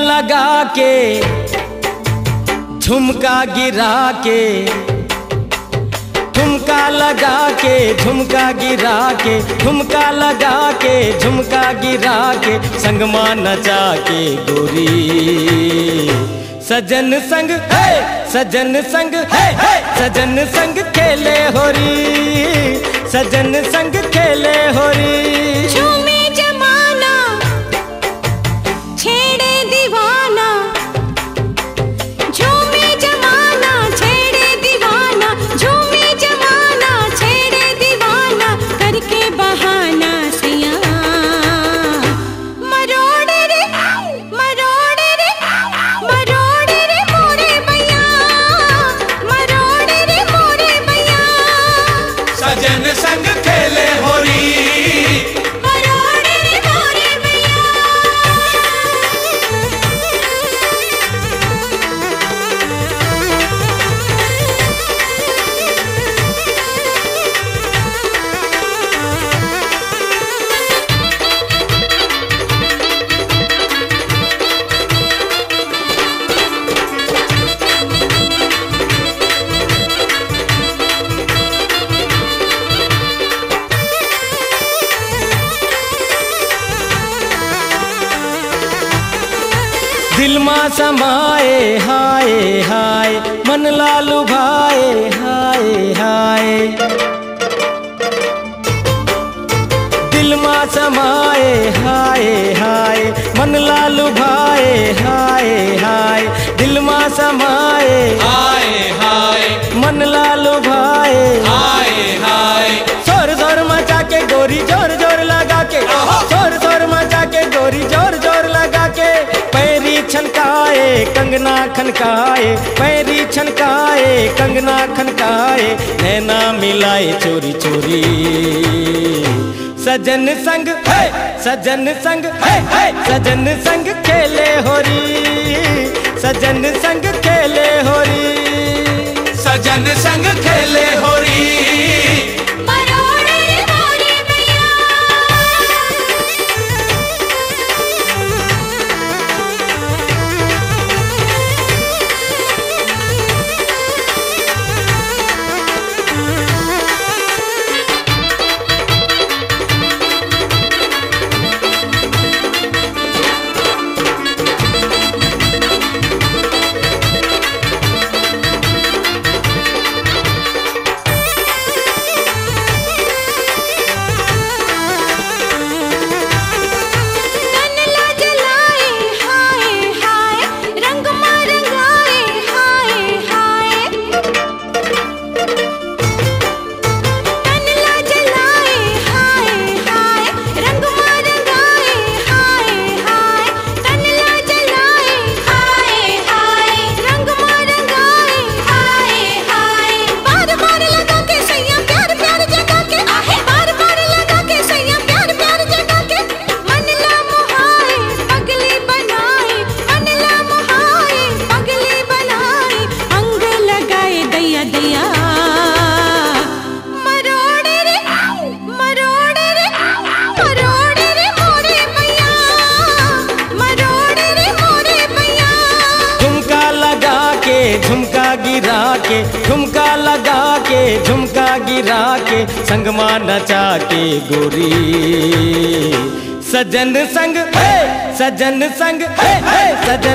लगा के झुमका गिरा के, ठुमका लगा के झुमका गिरा के, ठुमका लगा के झुमका गिरा के, संगमा नचा के गोरी सजन संग है, सजन संग है, सजन संग खेले होरी, सजन संग खेले होरी। झूमे जमाना छेड़े दीवाना, झूमे जमाना छेड़े दीवाना, झूमे जमाना छेड़े दीवाना, करके बहाना सैया मरोड़े रे, मरोड़े रे, मरोड़े रे मोरे भैया, मरोड़े रे मोरे भैया। सजन संग खेले होरी, मरोड़े रे मोरे भैया। दिल माँ समाए हाय हाय, मन लालू भाए हाय हाय, दिल माँ समाए हाय हाय, मन लालू भाए हाय हाय, दिल माँ समाए हाय हाय, मन लालू भाए हाय हाय। जोर जोर मचा के गोरी जोर जोर लगा के, जोर जोर मचा के गोरी जोर जोर लगा के, पैरी छनकाए कंगना खनकाए, पैरी छनकाए कंगना खनकाए, नैना मिलाए चोरी चोरी, सजन संग है, सजन संग है, सजन संग खेले होरी, सजन संग खेले होरी, सजन संग खेले होरी। मरोड़े रे मोरे भैया। तन ला जलाए हाय हाय, रंग मा रंगाए हाय हाय, तन ला जलाए हाय हाय, रंग मा रंगाए हाय हाय, तन ला जलाए हाय हाय, रंग मा रंगाए हाय हाय। बार बार लगा के सैया प्यार प्यार जगा के, आहे बार बार लगा के सैया प्यार प्यार जगा के, मन ला मोहाए पगली बनाए, मन ला मोहाए पगली बनाए, अंग लगाए दैया दैया, मरोड़े रे, मरोड़े रे, मरोड़े रे मोरे भैया, मरोड़े रे मोरे भैया। झुमका लगा के झुमका गिरा के, झुमका लगा के झुमका गिरा के, संगमा नचा के गोरी सजन संग है, सजन संग है, सजन